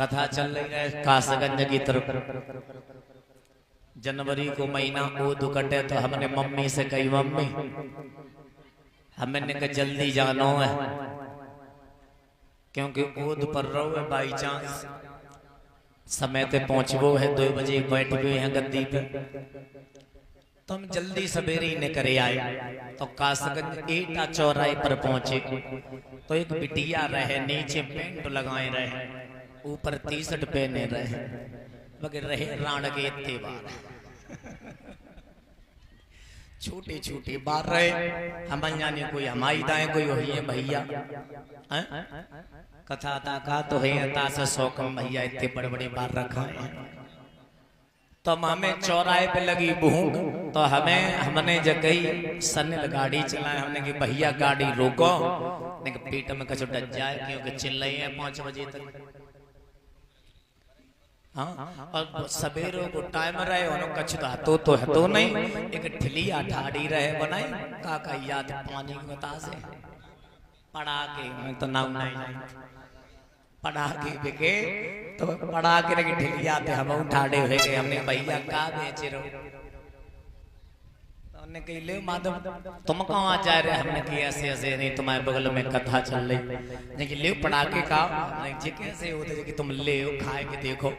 कथा चल रही है कासगंज की तरफ। जनवरी को महीना ओद कटे तो हमने मम्मी से कही, मम्मी हमने कहा जल्दी जानो है क्योंकि ओद पर रहो है, बाई चांस समय पे पहुंचबो है, 2 बजे बैठ गए हैं गद्दी पे, तो हम जल्दी सवेरे ही निकले आए। तो कासगंज एटा चौराहे पर पहुंचे तो एक बिटिया रहे, नीचे पेंट लगाए रहे, ऊपर टी-शर्ट पहने रहे, मगर रहे राण के इतने बार छोटे छोटे बार रहे। हम जाने कोई हमारी दाएं कोई हो है भैया कथा का तो है ता से शौकम भैया इतने बड़े बड़े बार रखा है। तो हमें चौराहे पे लगी भूख, तो हमने जगह सनिल गाड़ी चलाए, हमने कि भैया गाड़ी रोको, पेट में कचो डच जाए क्योंकि चिल्ल रहे हैं 5 बजे तक। हाँ, और सवेरों को टाइम रहे उन्होंने कछ तो है तो नहीं, एक ठिलिया ठाड़ी रहे बनाई काका याद पानी की बता से पड़ा के तो नाम नहीं पढ़ा के बिके तो पढ़ा के रखे ठिलिया थे हम ठाड़े हुए गए। हमने भैया का बेचे रहो, हमने कही ले माधव तुम कहाँ जा रहे, हमने कही ऐसे ऐसे नहीं तुम्हारे बगल में कथा चल रही, लेकिन ले पढ़ा के का जी कैसे होते कि तुम ले खाए के देखो।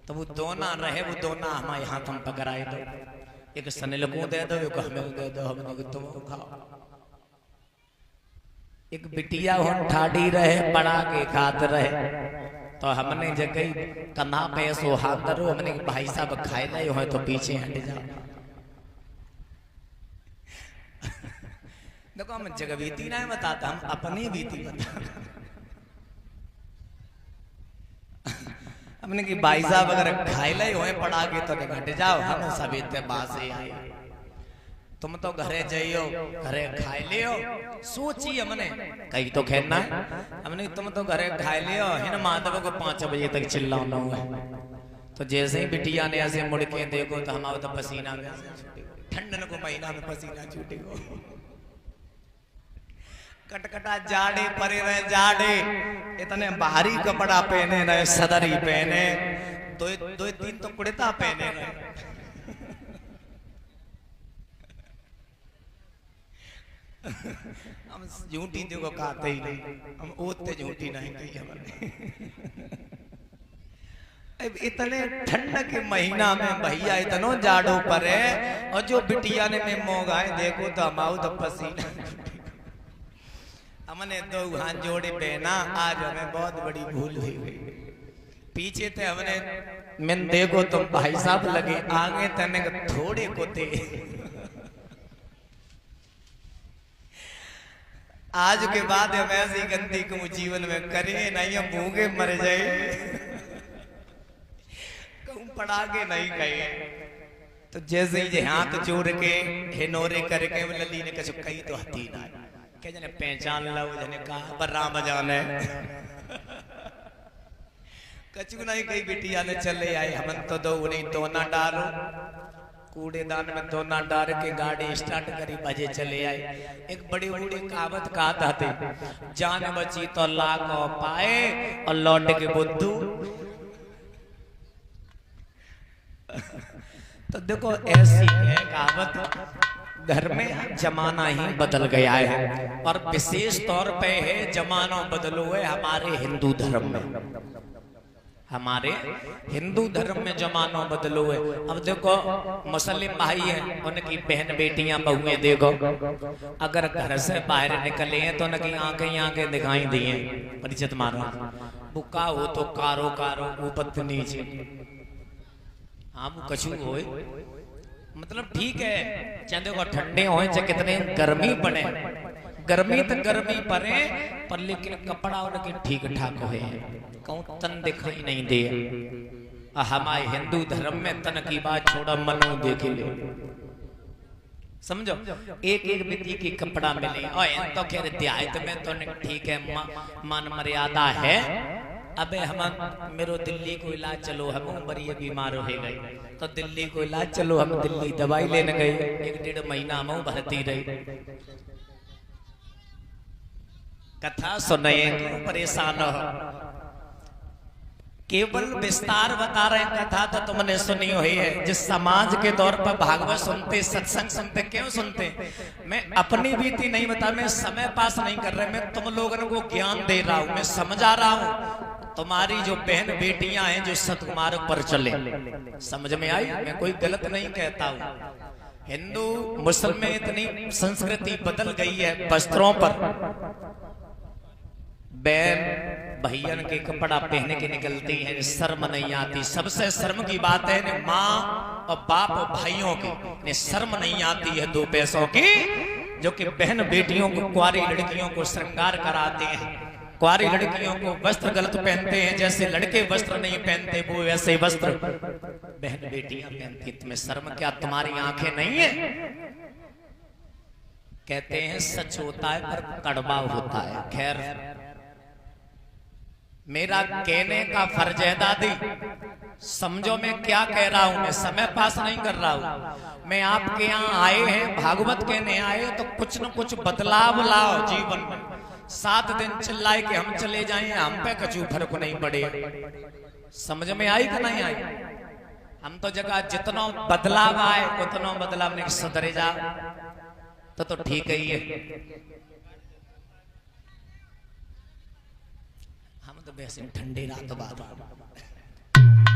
तो वो दोना रहे, वो दोना हमारे हाथ हम पकड़ाए दो, एक सनिल को दे दो, एक हमें दे दो, हमने तुम खाओ। एक बिटिया हो ठाड़ी रहे, पड़ा के खात रहे, तो हमने जगह कन्हा पे सो हाथ धरो, हमने भाई साहब खाए नहीं हो तो पीछे हट जाओ। देखो हम जगह बीती ना बताता, हम अपनी बीती बता। हमने की भाई साहब अगर खाए लाई हो पड़ा के तो हट जाओ, हम सब इतने बासे आए, तुम तो घरे जाइयो घरे खाए लियो। सोची हमने कहीं तो खेलना है, हमने तुम तो घरे खाए लियो है ना, माधव को 5 बजे तक चिल्लाना हुआ। तो जैसे ही बिटिया ने ऐसे मुड़ के देखो तो हमारा तो पसीना में, ठंडन को महीना में पसीना छूटेगा, कटकटा जाड़े परे रहे, जाड़े इतने भारी कपड़ा पहने रहे, सदरी पहने, 2-3 तो कुर्ता पहने रहे। हम झूठी देखो कहते ही नहीं, हम ओते झूठी नहीं कही हमने। इतने ठंड के महीना में भैया इतनो जाड़ो पर है, और जो बिटिया ने में मोगाए देखो तो हमाऊ तो पसीना। हमने 2 हाथ जोड़े पहना, आज हमें बहुत बड़ी भूल हुई। पीछे थे हमने मैं देखो तो भाई साहब लगे, आगे तने थोड़े को थे। आज के बाद हम ऐसी गंदी को जीवन में करें नहीं, हम भूखे मर जाए, कहूं पड़ा के नहीं कहे। तो जैसे ही हाथ जोड़ के हिनोरे करके लली ने कछु कही तो हथी ना के जने पहचान लो, जने कहा पर राम जाने कछु नहीं कही। बिटिया ने चले आए, हम तो दो उन्हीं दोना डालो, कूड़ेदान में दोना डाल के गाड़ी स्टार्ट करी, बजे चले आए। एक बड़ी बूढ़ी कहावत कहा थे, जान बची तो लाख पाए और लौट के बुद्धू। तो देखो ऐसी है कहावत, घर में जमाना ही बदल गया है, और विशेष तौर पे है जमाना बदलो है हमारे हिंदू धर्म में, हमारे हिंदू धर्म में जमाना बदलो है। अब देखो मुस्लिम भाई हैं, उनकी बहन बेटियां बहुएं देखो, अगर घर से बाहर निकले हैं तो उनकी आंखें दिखाई दी हैं, परिचित मारो बुका हो तो कारो कारो ऊपर नीचे, हाँ वो कछु हो मतलब ठीक है, चाहे देखो ठंडे हो चाहे कितने गर्मी पड़े, गर्मी तो गर्मी पड़े पर लेकिन कपड़ा उनके ठीक ठाक हो, कहूँ तन दिखाई नहीं दे। हमारे हिंदू धर्म में तन की बात छोड़ा, मनो देखे ले, समझो एक एक व्यक्ति की कपड़ा मिले, और तो खैर देहात में तो ठीक है, मान मर्यादा है। अबे हम मेरो दिल्ली को इलाज चलो, हम बड़ी बीमार हो गए तो दिल्ली को इलाज चलो, हम दिल्ली दवाई लेने गए, 1-1.5 महीना हम भरती रही। कथा सुनाए क्यों परेशान हो, केवल विस्तार बता रहे हैं, कथा तो तुमने सुनी हुई है। जिस समाज के दौर पर भागवत सुनते, सत्संग सुनते, क्यों सुनते? मैं अपनी बीती नहीं बता, मैं समय पास नहीं कर रहा, मैं तुम लोगों को ज्ञान दे रहा हूं, मैं समझा रहा हूं। तुम्हारी जो बहन बेटियां हैं जो सतमार्ग पर चले, समझ में आई? मैं कोई गलत नहीं कहता हूं। हिंदू मुस्लिम में इतनी संस्कृति बदल गई है वस्त्रों पर। बहन भैया के कपड़ा पहने के निकलती है, शर्म नहीं आती। सबसे शर्म की बात है माँ और बाप और भाइयों की शर्म नहीं आती है 2 पैसों की, जो कि बहन बेटियों को, कुंवारी लड़कियों को श्रृंगार कराते हैं। कुंवारी लड़कियों को वस्त्र गलत पहनते हैं, जैसे लड़के वस्त्र नहीं पहनते वो वैसे वस्त्र बहन बेटियां पहनती। तुम्हें शर्म क्या? तुम्हारी आंखें नहीं है? कहते हैं सच होता है पर कड़वा होता है। खैर, मेरा कहने का फर्ज है दादी, समझो मैं क्या कह रहा हूं। मैं समय पास नहीं कर रहा हूं। मैं आपके यहाँ आए हैं, भागवत कहने आए, तो कुछ न कुछ बदलाव लाओ जीवन में। 7 दिन चिल्लाए कि हम चले जाएं, हम पे कछु फर्क नहीं पड़े। समझ में आई कि नहीं आई? हम तो जगह जितना बदलाव आए उतना बदलाव नहीं, सुधरे जा तो ठीक ही है। तो वैसे ठंडी रात बाद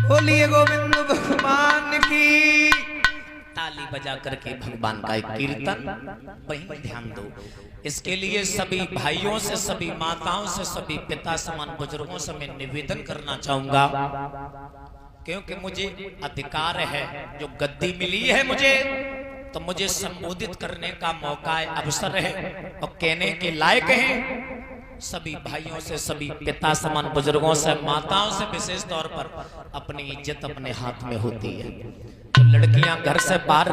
बोलिए गोविंद भगवान की। ताली बजा करके भगवान का एक कीर्तन वहीं ध्यान दो। इसके लिए सभी भाइयों से, सभी माताओं से, सभी पिता समान बुजुर्गों से मैं निवेदन करना चाहूंगा, क्योंकि मुझे अधिकार है, जो गद्दी मिली है मुझे, तो मुझे संबोधित करने का मौका है, अवसर है और कहने के लायक है। सभी भाइयों से, सभी पिता समान बुजुर्गों से, माताओं से विशेष तौर पर अपनी इज्जत अपने हाथ में होती है। तो लड़कियां घर से बाहर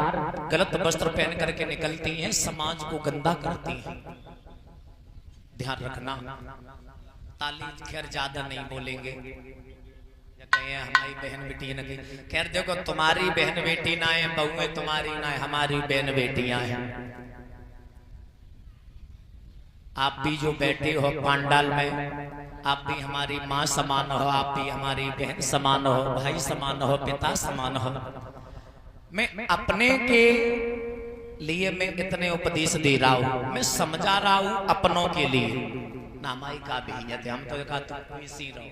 गलत वस्त्र पहन करके निकलती हैं, समाज को गंदा करती हैं, ध्यान रखना। ताली खैर ज्यादा नहीं बोलेंगे, हमारी बहन बेटी न, खैर देखो तुम्हारी बहन बेटी ना है, बहुएं तुम्हारी ना है, हमारी बहन बेटियां हैं। आप भी जो बैठे हो पंडाल में, आप भी हमारी माँ समान हो, आप भी हमारी बहन समान हो, भाई समान हो, पिता समान हो। मैं अपने के लिए मैं इतने उपदेश दे रहा हूँ, मैं समझा रहा हूँ अपनों के लिए। नामाई का भी हम तो इसी रहो।